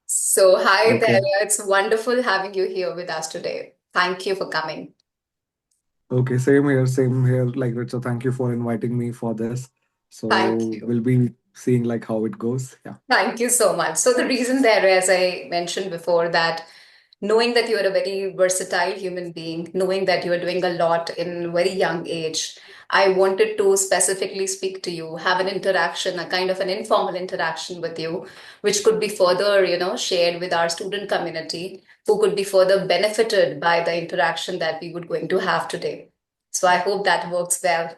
So, hi there. Okay. It's wonderful having you here with us today. Thank you for coming. Okay. Same here. Same here. Like Richard, thank you for inviting me for this. Thank So you. we'll be seeing like how it goes. Yeah. Thank you so much. So, the reason there, as I mentioned before, that knowing that you are a very versatile human being, knowing that you are doing a lot in a very young age, I wanted to specifically speak to you, have an interaction, a kind of an informal interaction with you, which could be further, shared with our student community, who could be further benefited by the interaction that we would going to have today. So I hope that works well.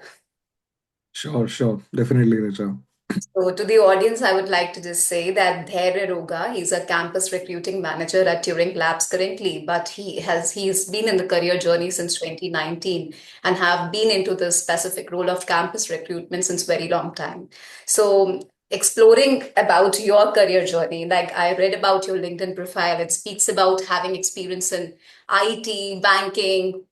Sure. Sure. Definitely, Richard. So, to the audience, I would like to just say that Dhairya, he's a campus recruiting manager at Turing Labs currently, but he's been in the career journey since 2019 and have been into the specific role of campus recruitment since very long time. So, exploring about your career journey, like I read about your LinkedIn profile, it speaks about having experience in IT, banking,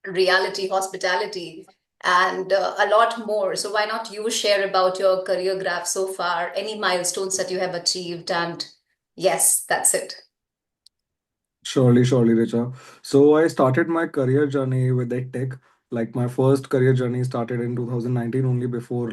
reality, hospitality, and a lot more. So why not you share about your career graph so far, any milestones that you have achieved, and yes, that's it. Surely, surely, Richa. So I started my career journey with tech. Like my first career journey started in 2019 only before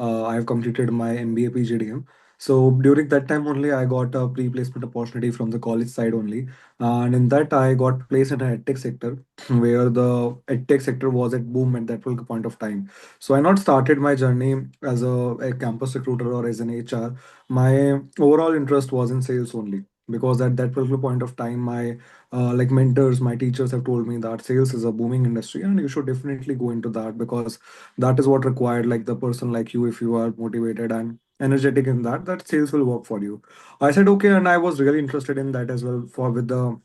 I have completed my MBA PGDM. So during that time only I got a pre-placement opportunity from the college side only. And in that I got placed in a tech sector where the tech sector was at boom at that point of time. So I not started my journey as a campus recruiter or as an HR. My overall interest was in sales only because at that particular point of time my like mentors, my teachers have told me that sales is a booming industry and you should definitely go into that because that is what required, like the person like you, if you are motivated and energetic in that, that sales will work for you. I said okay, and I was really interested in that as well for with the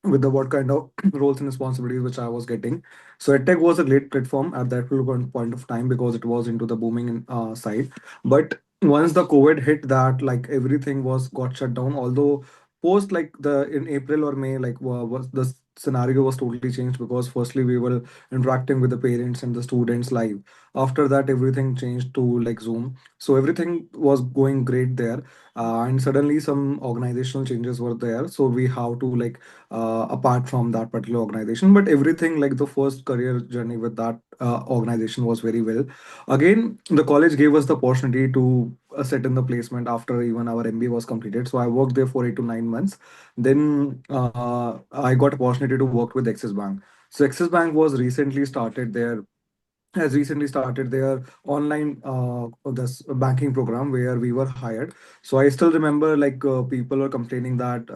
what kind of roles and responsibilities which I was getting. So EdTech was a great platform at that point of time because it was into the booming side. But once the COVID hit, that like everything was got shut down. Although post like the in April or May, like was the scenario was totally changed because firstly we were interacting with the parents and the students live. After that, everything changed to like Zoom. So everything was going great there, and suddenly some organizational changes were there. So we have to like apart from that particular organization, but everything like the first career journey with that organization was very well. Again, the college gave us the opportunity to sit in the placement after even our MBA was completed, so I worked there for 8 to 9 months. Then I got opportunity to work with Axis Bank. So Axis Bank was recently started their has recently started their online this banking program where we were hired. So I still remember like people were complaining that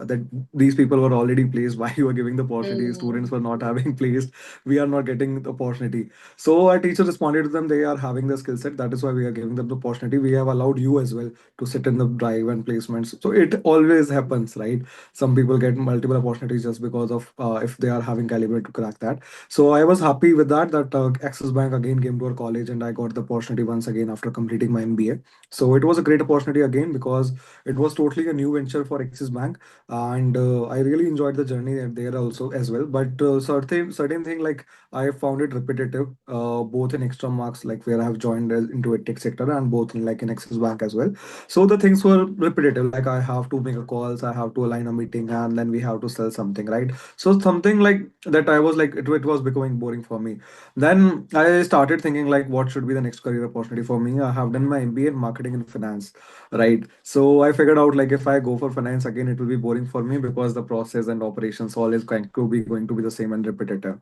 these people were already placed. Why you are giving the opportunity? Students Mm. were not having placed. We are not getting the opportunity. So our teacher responded to them. They are having the skill set. That is why we are giving them the opportunity. We have allowed you as well to sit in the drive and placements. So it always happens, right? Some people get multiple opportunities just because of if they are having caliber to crack that. So I was happy with that Axis Bank again came to our college and I got the opportunity once again after completing my MBA. So it was a great opportunity again because it was totally a new venture for Axis Bank, and I really enjoyed the journey there also as well. But certain thing like I found it repetitive, both in extra marks like where I have joined into a tech sector and both in like in Axis Bank as well. So the things were repetitive. Like I have to make a calls, I have to align a meeting, and then we have to sell something, right? So something like that I was like it was becoming boring for me. Then I started thinking like what should be the next career opportunity for me. I have done my MBA in marketing and finance, right? So I figured out like if I go for finance again it will be boring for me because the process and operations all is going to be the same and repetitive.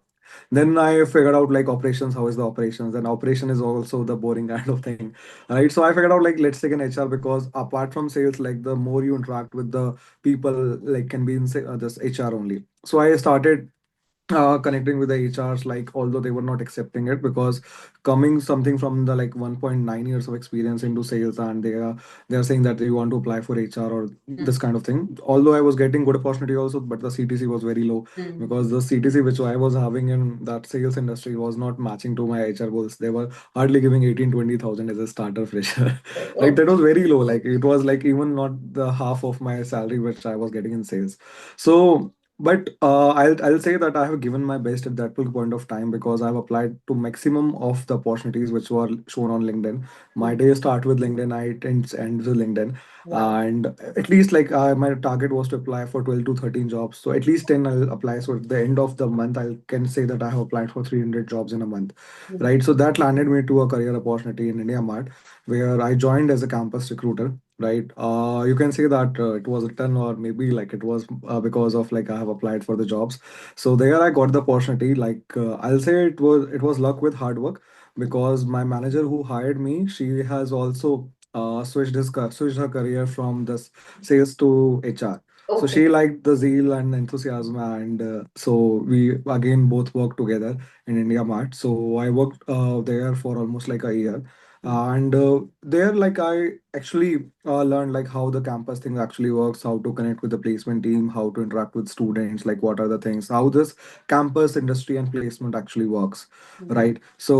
Then I figured out like operations, how is the operations? And operation is also the boring kind of thing, right? So I figured out like let's take an HR because apart from sales, like the more you interact with the people, like can be in this HR only. So I started connecting with the HRs, like although they were not accepting it because coming something from the like 1.9 years of experience into sales, and they are saying that you want to apply for HR or this kind of thing. Although I was getting good opportunity also, but the CTC was very low Mm. because the CTC which I was having in that sales industry was not matching to my HR goals. They were hardly giving 18-20,000 as a starter fresher. Like Oh. that was very low. Like it was like even not the half of my salary which I was getting in sales. So But I'll say that I have given my best at that point of time because I've applied to maximum of the opportunities which were shown on LinkedIn. My Mm. day start with LinkedIn, I end with LinkedIn, Wow. and at least like my target was to apply for 12 to 13 jobs. So at least 10 I'll apply. So at the end of the month, I can say that I have applied for 300 jobs in a month, Mhm. right? So that landed me to a career opportunity in India Mart, where I joined as a campus recruiter, right? You can say that it was written, or maybe like it was because of like I have applied for the jobs. So there I got the opportunity. Like I'll say it was luck with hard work, because my manager who hired me, she has also switched her career from this sales to HR. So Okay. she liked the zeal and enthusiasm, and so we again both worked together in India Mart. So I worked there for almost like a year, and there like I actually learned like how the campus thing actually works, how to connect with the placement team, how to interact with students, like what are the things, how this campus industry and placement actually works, Mhm. right? So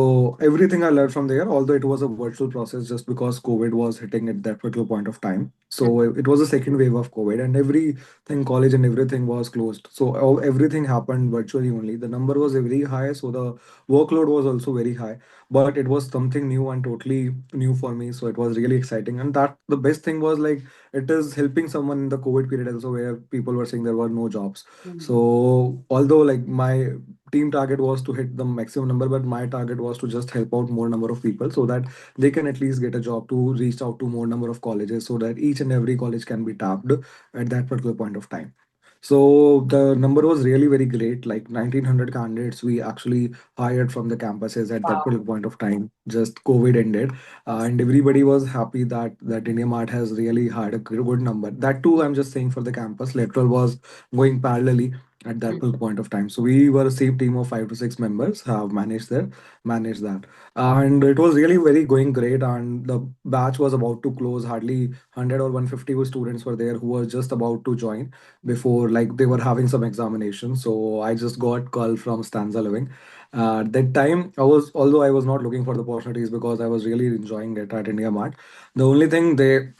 everything I learned from there, although it was a virtual process just because COVID was hitting at that particular point of time. So it was a second wave of COVID, and everything, college and everything was closed. So everything happened virtually only. The number was very high, so the workload was also very high, but it was something new and totally new for me, so it was really exciting. And that the best thing was like it is helping someone in the COVID period also, where people were saying there were no jobs. Mhm. So although like my team target was to hit the maximum number, but my target was to just help out more number of people so that they can at least get a job, to reach out to more number of colleges so that each and every college can be tapped at that particular point of time. So the number was really very great, like 1900 candidates we actually hired from the campuses at that Wow. particular point of time. Just COVID ended, and everybody was happy that India Mart has really had a good number. That too, I'm just saying for the campus. Lateral was going parallelly at that Mhm. point of time. So we were a same team of 5 to 6 members have managed that, and it was really very going great. And the batch was about to close. Hardly 100 or 150 students were there who were just about to join before like they were having some examination. So I just got call from Stanza Living. At that time, although I was not looking for the opportunities because I was really enjoying it at India Mart. The only thing they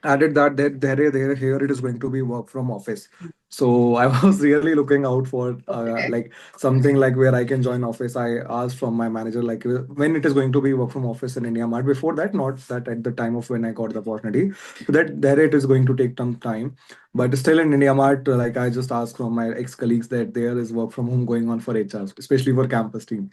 added that there here it is going to be work from office. So I was really looking out for Okay. like something like where I can join office. I asked from my manager like when it is going to be work from office in India Mart. Before that, not that at the time of when I got the opportunity, so that there it is going to take some time. But still in India Mart, like I just asked from my ex colleagues that there is work from home going on for HR, especially for campus team.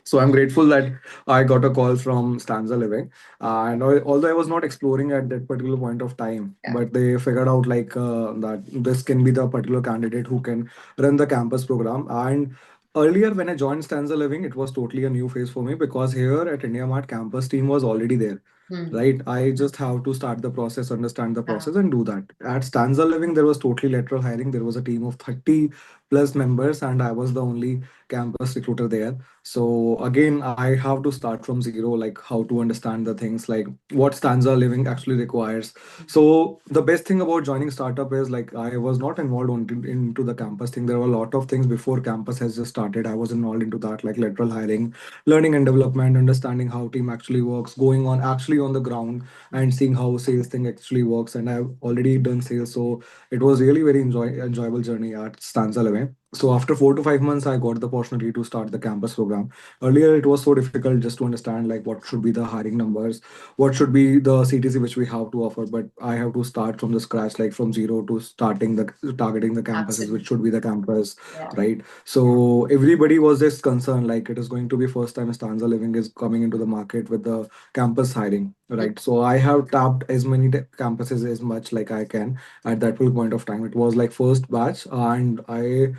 So I'm grateful that I got a call from Stanza Living, and although I was not exploring at that particular point of time, Yeah. but they figured out like that this can be the particular candidate who can run the campus program. And earlier when I joined Stanza Living, it was totally a new phase for me because here at India Mart campus team was already there. Hmm. Right, I just have to start the process, understand the Yeah. process, and do that. At Stanza Living, there was totally lateral hiring. There was a team of 30 plus members, and I was the only campus recruiter there. So again, I have to start from zero, like how to understand the things, like what stanza living actually requires. So the best thing about joining startup is like I was not involved into the campus thing. There were a lot of things before campus has just started. I was involved into that, like lateral hiring, learning and development, understanding how team actually works, going on actually on the ground and seeing how sales thing actually works. And I've already done sales, so it was really very enjoyable journey at Stanza Living. So after 4 to 5 months, I got the opportunity to start the campus program. Earlier, it was so difficult just to understand like what should be the hiring numbers, what should be the CTC which we have to offer. But I have to start from the scratch, like from zero to starting the targeting the campuses, which Absolutely. should be the campus, Yeah. right? So everybody was just concerned like it is going to be first time Stanza Living is coming into the market with the campus hiring, right? So I have tapped as many campuses as much like I can at that point of time. It was like first batch, and I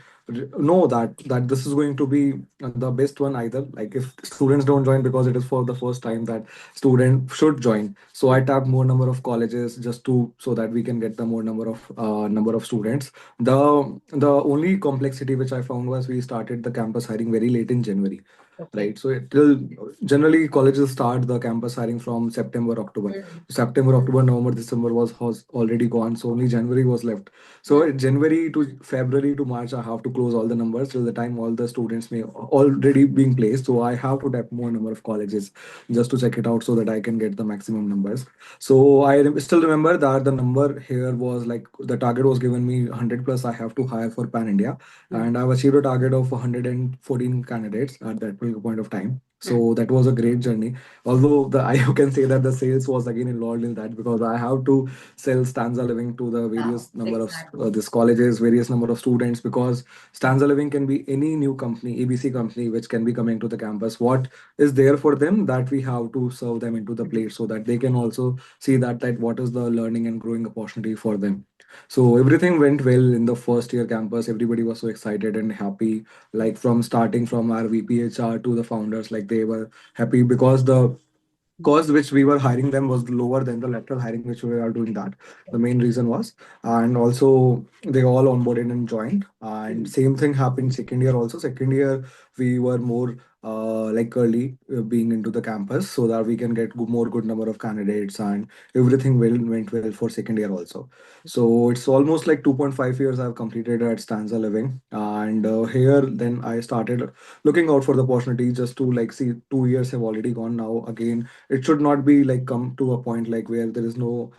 know that this is going to be the best one either. Like if students don't join because it is for the first time, that student should join. So I tapped more number of colleges just to so that we can get the more number of students. The only complexity which I found was we started the campus hiring very late in January. Okay. right? So it will generally colleges start the campus hiring from September, October. Mm. September, October, November, December was already gone, so only January was left. So Mm. January to February to March, I have to close all the numbers till the time all the students may already being placed. So I have to tap more number of colleges just to check it out so that I can get the maximum numbers. So still remember that the number here was like the target was given me 100 plus. I have to hire for Pan India, Mm. and I've achieved a target of 114 candidates at that point of time. Mm. So that was a great journey. Although the I you can say that the sales was again involved in that because I have to sell stanza living to the Yeah, various number of exactly. this colleges, various number of students, because stanza living can be any new company, ABC company, which can be coming to the campus. What is there for them that we have to serve them into the plate so that they can also see that what is the learning and growing opportunity for them. So everything went well in the first year campus. Everybody was so excited and happy. Like from starting from our VPHR to the founders, like they were happy because the cost which we were hiring them was lower than the lateral hiring which we are doing that. The main reason was, and also they all onboarded and joined. And Mm. same thing happened second year also. Second year we were more like early being into the campus so that we can get more good number of candidates, and everything went well for second year also. So it's almost like 2.5 years I've completed at Stanza Living, and here then I started looking out for the opportunity just to like see 2 years have already gone now. Again, it should not be like come to a point like where there is no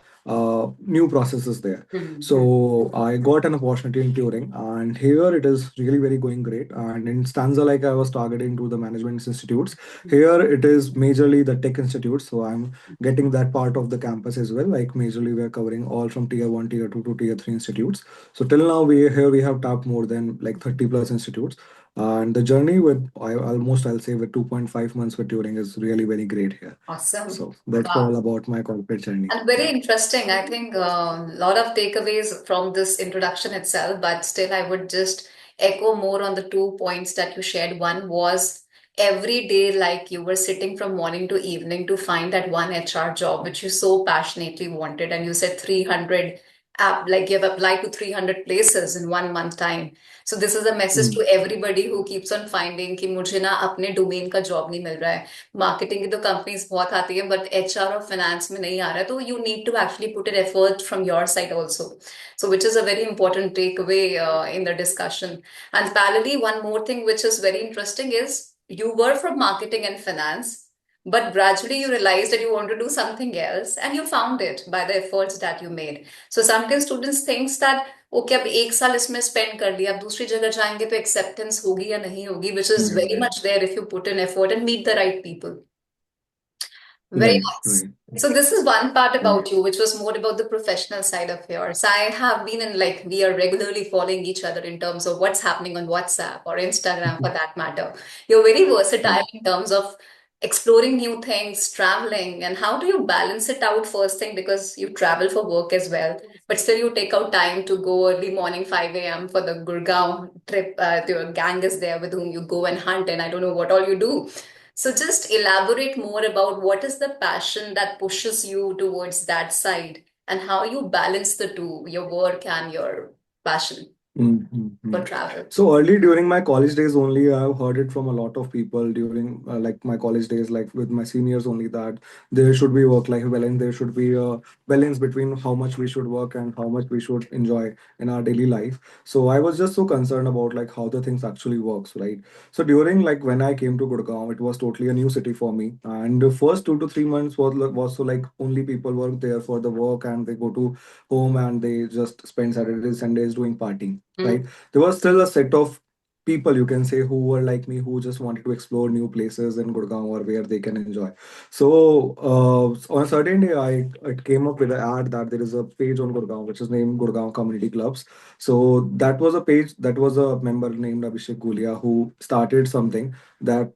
new processes there. Mm. So I got an opportunity in Turing, and here it is really very going great. And in Stanza, like I was targeting to the management institutes. Here it is majorly the tech institutes. So I'm getting that part of the campus as well. Like majorly we're covering all from tier one, tier two to tier three institutes. So till now we have tapped more than like 30 plus institutes. And the journey with I'll say with 2.5 months with Turing is really very great here. Awesome. So that's Wow. all about my corporate journey. And very Yeah. interesting. I think a lot of takeaways from this introduction itself, but still, I would just echo more on the 2 points that you shared. One was every day, like you were sitting from morning to evening to find that one HR job which you so passionately wanted, and you said 300 like you have applied to 300 places in 1 month time. So this is a message Mm, to everybody who keeps on finding कि मुझे ना अपने domain का job नहीं मिल रहा है. Marketing की तो कंपनीज बहुत आती है बट एचआर और फाइनेंस में नहीं आ रहा है तो you need to actually put in effort from your side also so which is a very important take away in the discussion and parallelly one more thing which is very interesting is you were from marketing and finance but gradually you realized that you want to do something else and you found it by the efforts that you made so sometimes students thinks that okay अब 1 साल इसमें spend कर लिया अब दूसरी जगह जाएंगे तो एक्सेप्टेंस होगी या नहीं होगी which is very mm, much there if you put in effort and meet the right people very right, nice. right. So this is one part Mm, about you, which was more about the professional side of yours. I have been in like we are regularly following each other in terms of what's happening on WhatsApp or Instagram for that matter. You're very versatile mm, in terms of exploring new things, traveling, and how do you balance it out first thing because you travel for work as well, but still you take out time to go early morning 5 a.m. for the Gurgaon trip. Your gang is there with whom you go and hunt, and I don't know what all you do. So just elaborate more about what is the passion that pushes you towards that side and how you balance the two, your work and your passion mm, mm, for mm. travel. So early during my college days only, I've heard it from a lot of people during like my college days, like with my seniors only, that there should be work-life balance. There should be a balance between how much we should work and how much we should enjoy in our daily life. So I was just so concerned about like how the things actually works, right? So during like when I came to Gurgaon, it was totally a new city for me, and the first 2 to 3 months was so like only people were there for the work and they go to home and they just spend Saturdays, Sundays doing partying, Mm. right? There was still a set of people you can say who were like me who just wanted to explore new places in Gurgaon or where they can enjoy. So on a certain day, I it came up with an ad that there is a page on Gurgaon which is named Gurgaon Community Clubs. So that was a page that was a member named Abhishek Gulia who started something that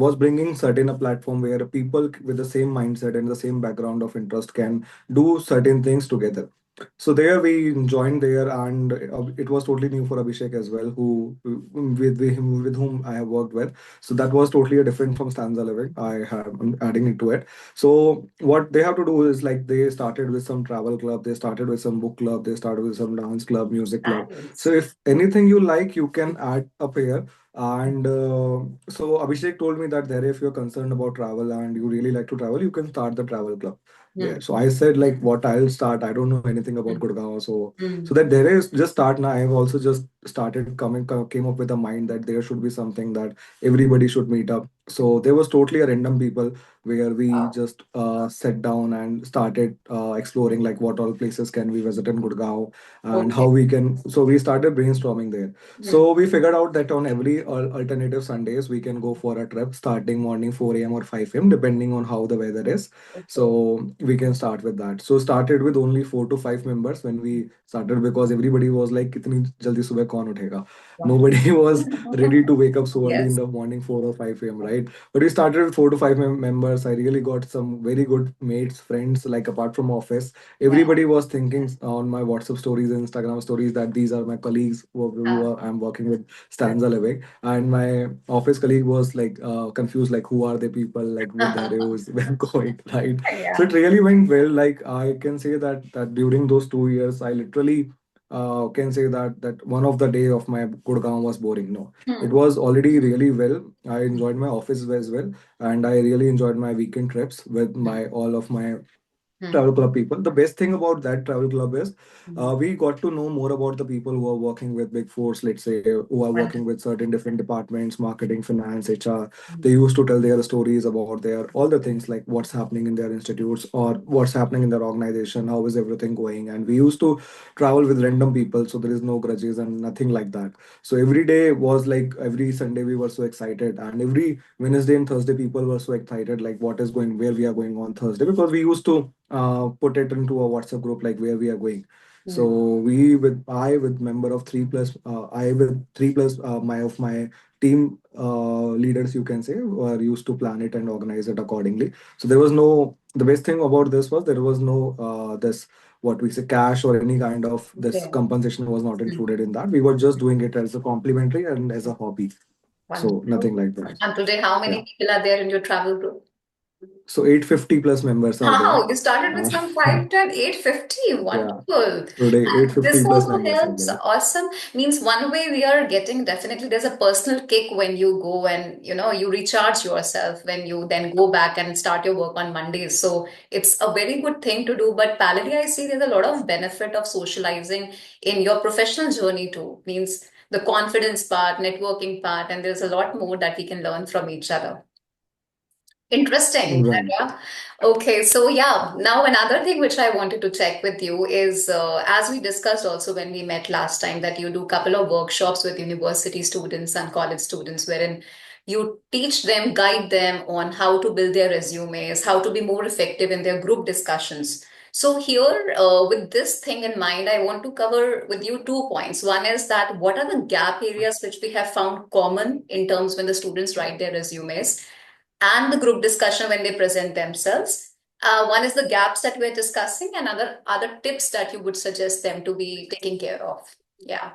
was bringing certain a platform where people with the same mindset and the same background of interest can do certain things together. So there we joined there, and it was totally new for Abhishek as well, who with whom I have worked with. So that was totally a different from Stanza Living. I have I'm adding it to it. So what they have to do is like they started with some travel club, they started with some book club, they started with some dance club, music club. So Nice. if anything you like, you can add up here. And so Abhishek told me that there, if you're concerned about travel and you really like to travel, you can start the travel club there. Mm, So I said like what I'll start. I don't know anything about mm, Gurgaon. So mm. that there is just start now. I have also just started came up with a mind that there should be something that everybody should meet up. So there was totally a random people where we Wow. just sat down and started exploring like what all places can we visit in Gurgaon and how Okay. we can. So we started brainstorming there. Mm. So we figured out that on every alternative Sundays we can go for a trip starting morning 4 a.m. or 5 a.m. depending on how the weather is. Okay. So we can start with that. So started with only 4 to 5 members when we started because everybody was like, "Kitni jaldi subah kaun uthega?" Wow. Nobody was ready to wake up so early in Yes. the morning, 4 or 5 a.m. Right? But we started with 4 to 5 members. I really got some very good mates, friends. Like apart from office, Wow. everybody was thinking on my WhatsApp stories, Instagram stories that these are my colleagues Ah, I'm working with that's Stanza Living. And my office colleague was like confused, like who are the people like with their who's going, right? So yeah. it really went well. Like I can say that during those 2 years, I literally can say that one of the day of my Gurgaon was boring. No, it Hmm. was already really well. I enjoyed my office as well, and I really enjoyed my weekend trips with Hmm. my all of my Hmm. travel club people. The best thing about that travel club is Hmm. we got to know more about the people who are working with big fours, let's say, who are working Wonderful. with certain different departments, marketing, finance, HR. They Hmm. used to tell their stories about their all the things like what's happening in their institutes or what's happening in their organization, how is everything going. And we used to travel with random people, so there is no grudges and nothing like that. So every day was like every Sunday we were so excited, and every Wednesday and Thursday people were so excited like what is going, where we are going on Thursday, because we used to put it into a WhatsApp group like where we are going. So Hmm. we with I with member of three plus I with three plus my team leaders, you can say, were used to plan it and organize it accordingly. So there was no, the best thing about this was there was no this what we say cash or any kind of this Okay. compensation was not Hmm. included in that. We were just doing it as a complimentary and as a hobby. So Wonderful. nothing like that. And today, how Yeah. many people are there in your travel group? So 850 plus members are there. Wow, you started with Uh, some 510, 850. yeah. Wonderful. Today, And this 850 plus also members are helps. there. Awesome. Means one way we are getting, definitely there's a personal kick when you go and you recharge yourself when you then go back and start your work on Mondays. So it's a very good thing to do. But parallelly, I see there's a lot of benefit of socializing in your professional journey too. Means the confidence part, networking part, and there's a lot more that we can learn from each other. Interesting. Right. Dhairya. Okay, so yeah, now another thing which I wanted to check with you is, as we discussed also when we met last time, that you do couple of workshops with university students and college students, wherein you teach them, guide them on how to build their resumes, how to be more effective in their group discussions. So here, with this thing in mind, I want to cover with you 2 points. One is that what are the gap areas which we have found common in terms when the students write their resumes, and the group discussion when they present themselves. One is the gaps that we're discussing, and other tips that you would suggest them to be taking care of. Yeah.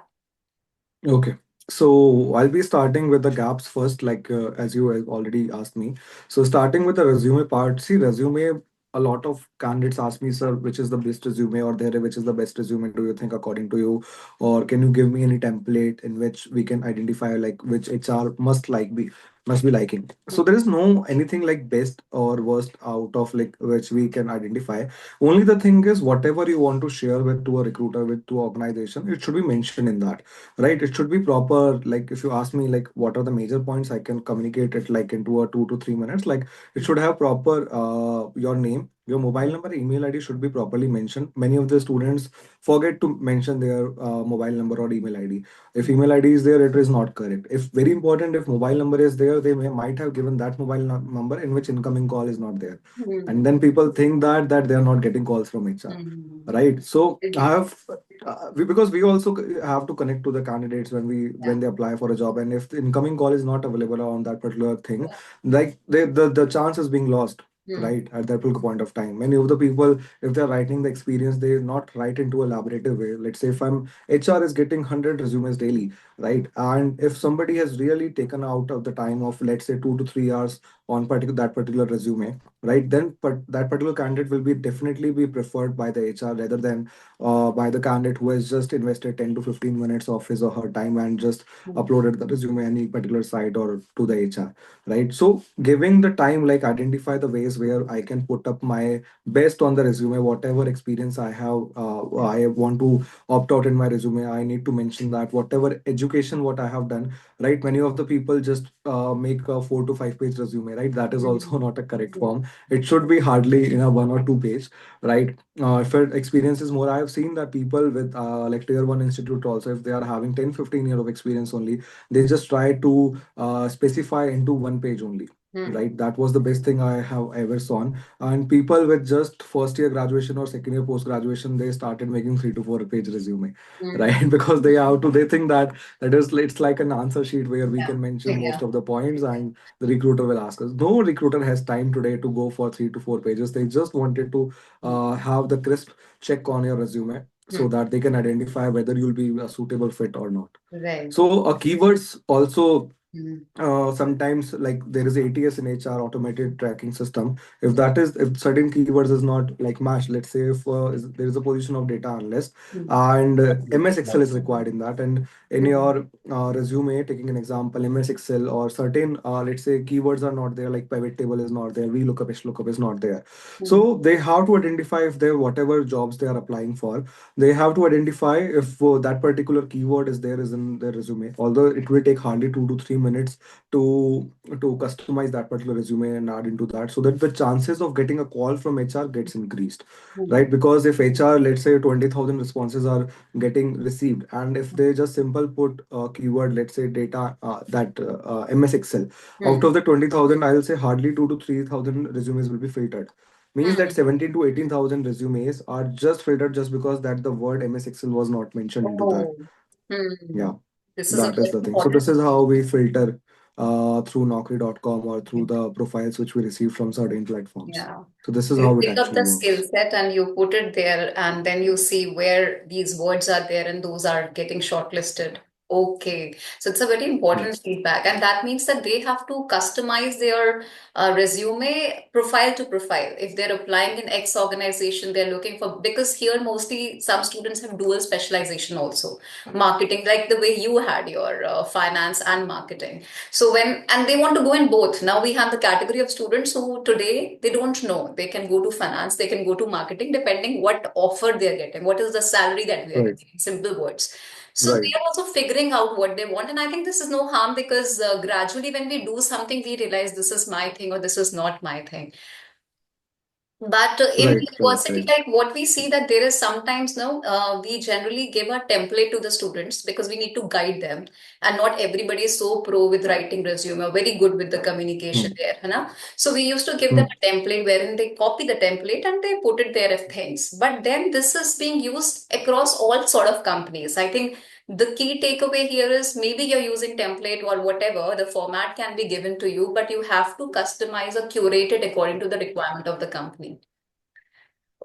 Okay. So I'll be starting with the gaps first, like as you have already asked me. So starting with the resume part, see resume. A lot of candidates ask me, sir, which is the best resume, or there, which is the best resume? Do you think according to you, or can you give me any template in which we can identify like which HR must be liking? So there is no anything like best or worst out of like which we can identify. Only the thing is whatever you want to share with to a recruiter with to organization, it should be mentioned in that, right? It should be proper. Like if you ask me like what are the major points, I can communicate it like into a 2 to 3 minutes. Like it should have proper your name, your mobile number, email ID should be properly mentioned. Many of the students forget to mention their mobile number or email ID. If email ID is there, it is not correct. If very important, if mobile number is there, they might have given that mobile number in which incoming call is not there, and Hmm. then people think that they are not getting calls from HR, Hmm. right? So I Agree. have because we also have to connect to the candidates Yeah. when they apply for a job, and if the incoming call is not available on that particular thing, like the chance is being lost. Hmm. right? At that particular point of time, many of the people, if they're writing the experience, they not write into a elaborative way. Let's say if I'm HR is getting 100 resumes daily, right? And if somebody has really taken out of the time of, let's say, 2 to 3 hours on particular that particular resume, right? Then but that particular candidate will be definitely be preferred by the HR rather than by the candidate who has just invested 10 to 15 minutes of his or her time and just Hmm. uploaded the resume any particular site or to the HR, right? So giving the time, like identify the ways where I can put up my best on the resume, whatever experience I have, I want to opt out in my resume. I need to mention that whatever education what I have done, right? Many of the people just make a 4 to 5 page resume, right? That is also Hmm. not a correct form. It should be hardly in a 1 or 2 page, right? If your experience is more, I have seen that people with like tier one institute also, if they are having 10, 15 years of experience only, they just try to specify into 1 page only, Hmm. right? That was the best thing I have ever saw. And people with just first year graduation or second year post graduation, they started making 3 to 4 page resume, Hmm. right? Because they have to, they think that it's like an answer sheet where we Yeah. can mention Yeah. most of the points and the recruiter will ask us. No recruiter has time today to go for 3 to 4 pages. They just wanted to Hmm. have the crisp check on your resume so Hmm. that they can identify whether you'll be a suitable fit or not. Right. So keywords also, Hmm. sometimes like there is ATS in HR, automated tracking system. If that is, if certain keywords is not like matched, let's say if there is a position of data analyst Hmm. and MS Excel is required in that, and in Hmm. your resume, taking an example, MS Excel or certain let's say keywords are not there, like pivot table is not there, VLOOKUP, HLOOKUP is not there. Hmm. So they have to identify if they, whatever jobs they are applying for, they have to identify if that particular keyword is there is in their resume. Although it will take hardly 2 to 3 minutes to customize that particular resume and add into that, so that the chances of getting a call from HR gets increased, Hmm. right? Because if HR, let's say 20,000 responses are getting received, and if they just simple put a keyword, let's say data, that MS Excel, Hmm. out of the 20,000, I'll say hardly 2 to 3,000 resumes will be filtered. Means that Hmm. 17 to 18,000 resumes are just filtered just because that the word MS Excel was not mentioned into that. Oh. Hmm. Yeah, This is a that is very the thing. So important. this is how we filter through Naukri.com or through the profiles which we receive from certain platforms. Yeah. So this is So you how it pick up actually the skill works. set and you put it there, and then you see where these words are there and those are getting shortlisted. Okay. So it's a very important Yes. feedback. And that means that they have to customize their resume profile to profile. If they're applying in X organization, they're looking for, because here mostly some students have dual specialization also. Marketing, like the way you had your finance and marketing. So when, and they want to go in both. Now we have the category of students who today they don't know. They can go to finance, they can go to marketing, depending what offer they're getting, what is the salary that we are Right. getting, in simple words. So they Right. are also figuring out what they want. And I think this is no harm because gradually when we do something, we realize this is my thing or this is not my thing. But in Right. Right. university, Right. like what we see that there is sometimes no, we generally give a template to the students because we need to guide them, and not everybody is so pro with writing resume or very good with the communication Hmm. there, you know. So we used to give them Hmm. a template wherein they copy the template and they put it there as things. But then this is being used across all sort of companies. I think the key takeaway here is maybe you're using template or whatever, the format can be given to you, but you have to customize or curate it according to the requirement of the company.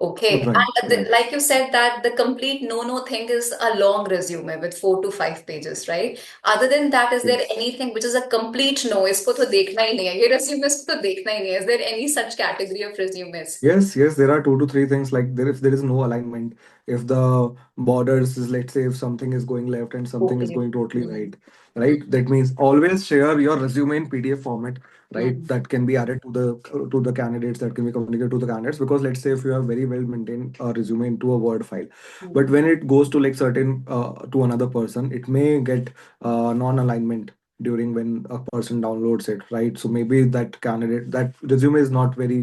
Okay. Right. And Right. like you said, that the complete no-no thing is a long resume with 4 to 5 pages, right? Other than that, is there Yes. anything which is a complete no? इसको तो देखना ही नहीं है. ये resume इसको तो देखना ही नहीं है. Is there any such category of resumes? Yes, yes, there are 2 to 3 things like there, if there is no alignment, if the borders is, let's say if something is going left and something is Okay. going totally Hmm. right, right? That means always share your resume in PDF format, right? Hmm. That can be added to the candidates, that can be communicated to the candidates, because let's say if you have very well maintained resume into a Word file, Hmm. but when it goes to like certain to another person, it may get non-alignment during when a person downloads it, right? So maybe that candidate, that resume is not very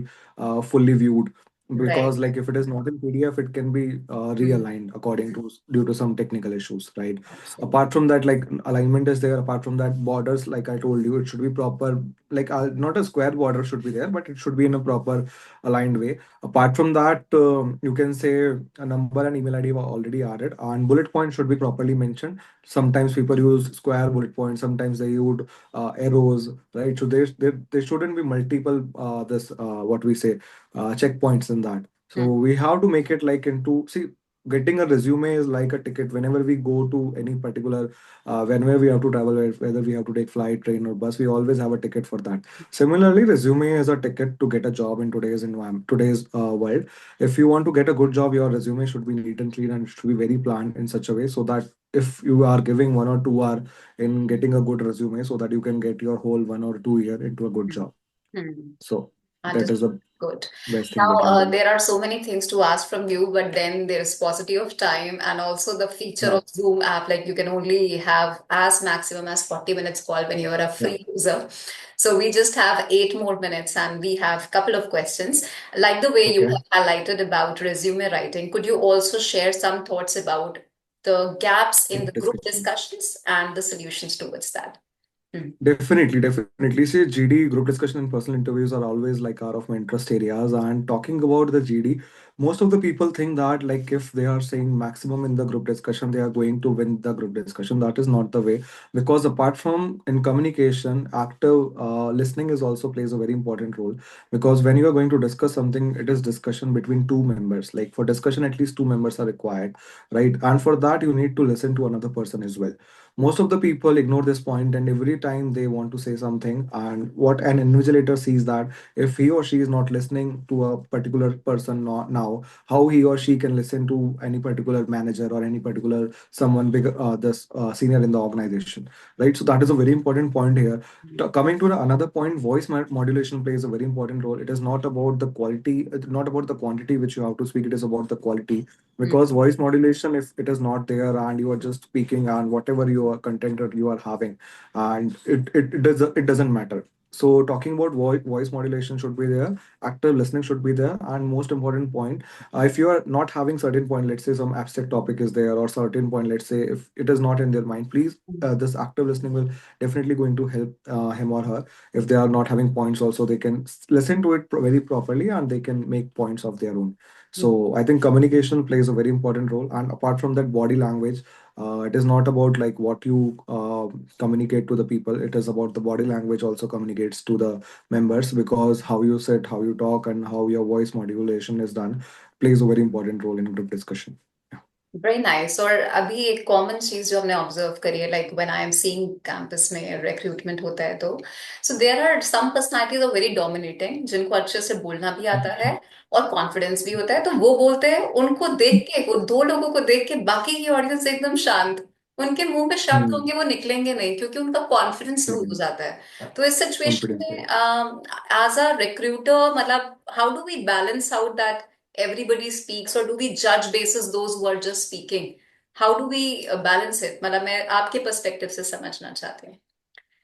fully viewed, Right. because like if it is not in PDF, it can be Hmm. realigned according to due to some technical issues, right? Absolutely. Apart from that, like alignment is there. Apart from that, borders, like I told you, it should be proper. Like not a square border should be there, but it should be in a proper aligned way. Apart from that, you can say a number and email ID were already added, and bullet points should be properly mentioned. sometimes people use square bullet points, sometimes they use arrows, right? So there shouldn't be multiple this what we say checkpoints in that. So Hmm. we have to make it like into, see, getting a resume is like a ticket whenever we go to any particular whenever we have to travel, whether we have to take flight, train, or bus, we always have a ticket for that. Similarly, resume is a ticket to get a job in today's environment, today's world. If you want to get a good job, your resume should be neat and clean and it should be very planned in such a way so that if you are giving 1 or 2 hour in getting a good resume, so that you can get your whole 1 or 2 year into a good job. Hmm. So that is Understood. the Good. best thing we Now, can do. there are so many things to ask from you, but then there's paucity of time and also the feature Yeah, of Zoom app, like you can only have as maximum as 40 minutes call when you're a yeah. free user. So we just have 8 more minutes and we have a couple of questions. Like the way you Okay. have highlighted about resume writing, could you also share some thoughts about the gaps in the Group group discussion. discussions and the solutions towards that? Hmm. Definitely, definitely. See, GD, group discussion and personal interviews are always like out of my interest areas. And talking about the GD, most of the people think that like if they are saying maximum in the group discussion, they are going to win the group discussion. That is not the way, because apart from in communication, active listening is also plays a very important role. Because when you are going to discuss something, it is discussion between two members. Like for discussion, at least two members are required, right? And for that, you need to listen to another person as well. Most of the people ignore this point, and every time they want to say something, and what an invigilator sees that if he or she is not listening to a particular person now, how he or she can listen to any particular manager or any particular someone bigger, this senior in the organization, right? So that is a very important point here. Coming to another point, voice modulation plays a very important role. It is not about the quality, not about the quantity which you have to speak, it is about the quality. Because voice modulation, if it is not there and you are just speaking and whatever your content that you are having, and it doesn't matter. So talking about voice modulation should be there, active listening should be there, and most important point, if you are not having certain point, let's say some abstract topic is there or certain point, let's say if it is not in their mind, please, this active listening will definitely going to help him or her. If they are not having points also, they can listen to it very properly and they can make points of their own. So I think communication plays a very important role. And apart from that, body language, it is not about like what you communicate to the people. It is about the body language also communicates to the members, because how you sit, how you talk, and how your voice modulation is done plays a very important role in group discussion. Yeah. Very nice. और अभी एक common चीज जो हमने observe करी है, like when I am seeing campus में recruitment होता है तो so there are some personalities are very dominating, जिनको अच्छे से बोलना भी आता है और कॉन्फिडेंस भी होता है, तो वो बोलते हैं, उनको देख के, वो दो लोगों को देख के बाकी की ऑडियंस एकदम शांत, उनके मुंह पे शब्द Hmm. होंगे वो निकलेंगे नहीं क्योंकि उनका कॉन्फिडेंस लूज हो Correct. जाता है। तो इस सिचुएशन Confidence में level. एज अ रिक्रूटर, मतलब how do we balance out that everybody speaks, or do we judge basis those who are just speaking? How do we balance it? मतलब मैं आपके पर्सपेक्टिव से समझना चाहती हूँ।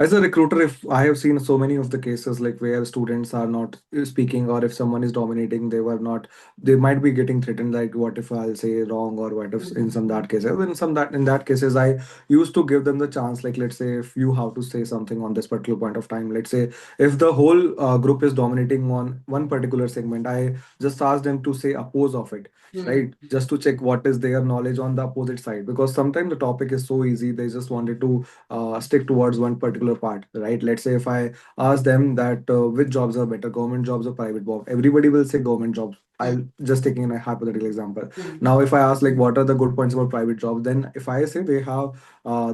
As a recruiter, if I have seen so many of the cases like where students are not speaking, or if someone is dominating, they were not, they might be getting threatened. Like, what if I'll say wrong, or what if in some that cases, in that cases, I used to give them the chance. Like, let's say if you have to say something on this particular point of time, let's say if the whole group is dominating on one particular segment, I just ask them to say oppose of it, Hmm. right? Just to check what is their knowledge on the opposite side, because sometimes the topic is so easy, they just wanted to stick towards one particular part, right? Let's say if I ask them that which jobs are better, government jobs or private jobs, everybody will say government jobs. Hmm. I'll just taking a hypothetical example. Hmm. Now, if I ask like what are the good points about private jobs, then if I say they have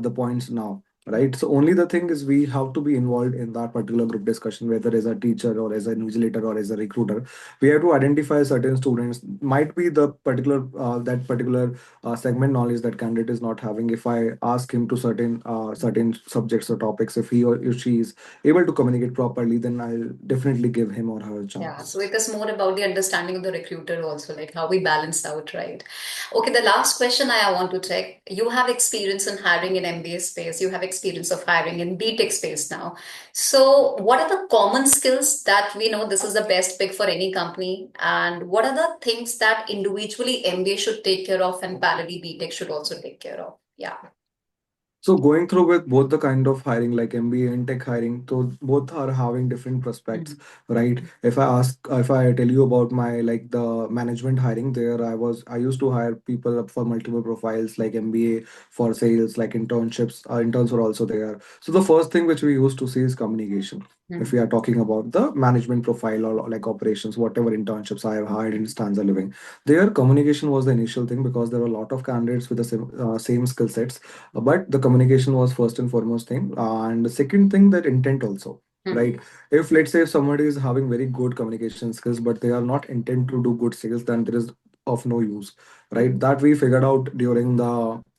the points now. Right. So only the thing is we have to be involved in that particular group discussion, whether as a teacher or as an invigilator or as a recruiter. We have to identify certain students, might be the particular that particular segment knowledge that candidate is not having. If I ask him to certain subjects or topics, if he or if she is able to communicate properly, then I'll definitely give him or her a Yeah, chance. so it is more about the understanding of the recruiter also, like how we balance out, right? Okay, the last question I want to check. You have experience in hiring in MBA space, you have experience of hiring in B.Tech space now. So, what are the common skills that we know this is the best pick for any company? And what are the things that individually MBA should take care of and parallelly B.Tech should also take care of? Yeah. So going through with both the kind of hiring like MBA and tech hiring, so both are having different prospects, Mhm. right? If I tell you about my like the management hiring, there I used to hire people up for multiple profiles like MBA for sales, like internships. Interns were also there. So the first thing which we used to see is communication. If we Mhm. are talking about the management profile or like operations, whatever internships I have hired in Stanza Living, their communication was the initial thing because there were a lot of candidates with the same skill sets, but the communication was first and foremost thing, and the second thing, that intent also, Mhm. right? If let's say if somebody is having very good communication skills but they are not intent to do good sales, then there is of no use, right? Mhm. That we figured out during the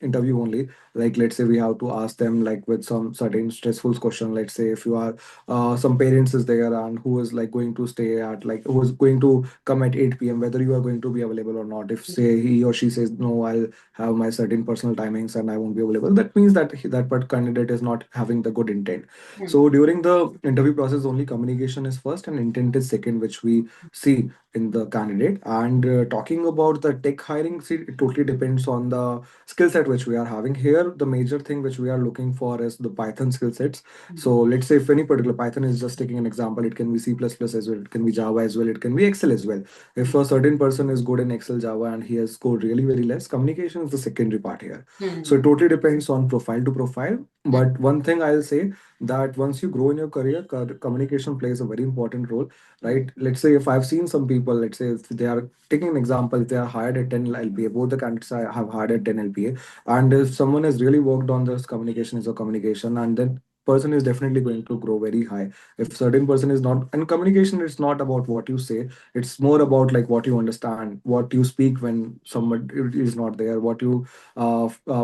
interview only. Like let's say we have to ask them like with some certain stressful question. Let's say if you are some parents is there and who is like going to stay at like who is going to come at 8 p.m., whether you are going to be available or not. If say he or she says no, I'll have my certain personal timings and I won't be available, that means that that candidate is not having the good intent. Mhm. So during the interview process, only communication is first and intent is second, which we see in the candidate. And talking about the tech hiring, see, it totally depends on the skill set which we are having here. The major thing which we are looking for is the Python skill sets. Mhm. So let's say if any particular Python is just taking an example, it can be C++ as well, it can be Java as well, it can be Excel as well. If a certain person is good in Excel, Java, and he has scored really very less, communication is the secondary part here. So Mhm. it totally depends on profile to profile. Mhm. But one thing I'll say, that once you grow in your career, communication plays a very important role, Mhm. right? Let's say if I've seen some people, let's say if they are taking an example, if they are hired at 10 LPA, both the candidates I have hired at 10 LPA, and if someone has really worked on this communication is a communication, and then person is definitely going to grow very high. If certain person is not, and communication is not about what you say, it's more about like what you understand, what you speak when someone is not there, what you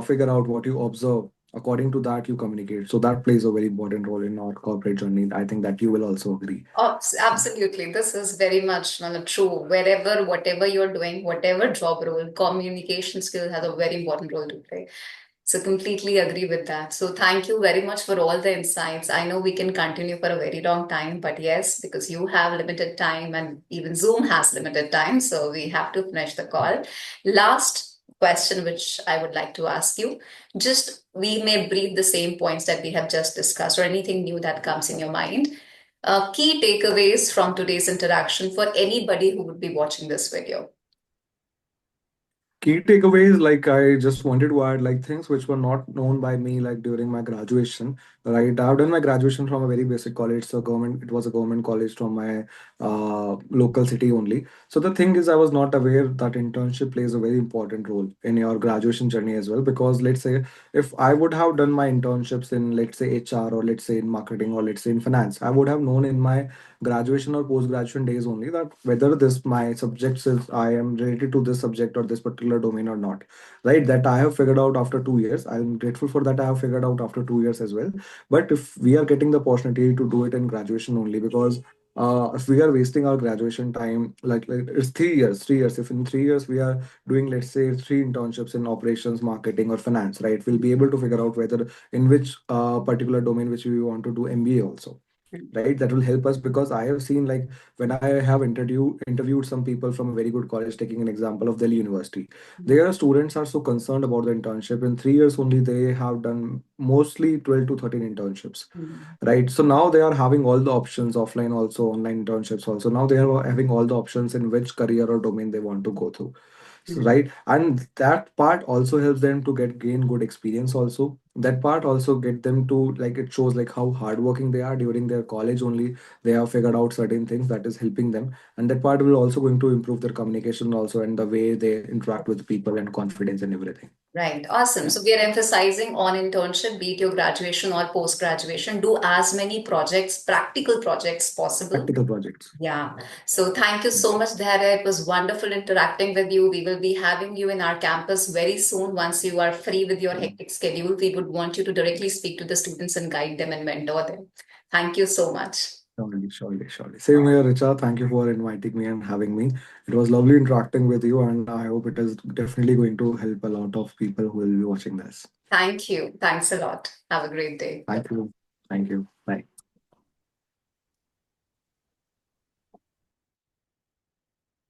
figure out, what you observe. According to that, you communicate. So that plays a very important role in our corporate journey. I think that you will also agree. Absolutely. This is very much true. Wherever, whatever you're doing, whatever job role, communication skill has a very important role to play. So completely agree with that. So thank you very much for all the insights. I know we can continue for a very long time, but yes, because you have limited time and even Zoom has limited time, so we have to finish the call. Last question, which I would like to ask you, just we may brief the same points that we have just discussed or anything new that comes in your mind. Key takeaways from today's interaction for anybody who would be watching this video. Key takeaways, like I just wanted to add like things which were not known by me like during my graduation, right? I've done my graduation from a very basic college, so government, it was a government college from my local city only. So the thing is, I was not aware that internship plays a very important role in your graduation journey as well, because let's say if I would have done my internships in, let's say, HR, or let's say in marketing, or let's say in finance, I would have known in my graduation or post graduation days only that whether this my subjects is I am related to this subject or this particular domain or not, right? That I have figured out after 2 years. I'm grateful for that. I have figured out after 2 years as well. But if we are getting the opportunity to do it in graduation only, because if we are wasting our graduation time, like it's 3 years, 3 years. If in 3 years we are doing, let's say, three internships in operations, marketing, or finance, right? We'll be able to figure out whether in which particular domain which we want to do MBA also, right? That will help us, because I have seen like when I have interviewed some people from a very good college, taking an example of Delhi University, their students are so concerned about the internship. In 3 years only, they have done mostly 12 to 13 internships, Mhm. right? So now they are having all the options, offline also, online internships also. Now they are having all the options in which career or domain they want to go through. So, Mhm. right, and that part also helps them to gain good experience also. That part also get them to like, it shows like how hardworking they are during their college only. They have figured out certain things that is helping them, and that part will also going to improve their communication also, and the way they interact with people and confidence and everything. Right. Awesome. Yeah. So we are emphasizing on internship, be it your graduation or post graduation. Do as many projects, practical projects possible. Practical projects. Yeah. So thank you so much, Dhairya. It was wonderful interacting with you. We will be having you in our campus very soon. Once you are free with your hectic schedule, we would want you to directly speak to the students and guide them and mentor them. Thank you so much. Surely, surely, surely. Same here, Richa. Thank you for inviting me and having me. It was lovely interacting with you, and I hope it is definitely going to help a lot of people who will be watching this. Thank you. Thanks a lot. Have a great day. Thank you. Thank you. Bye.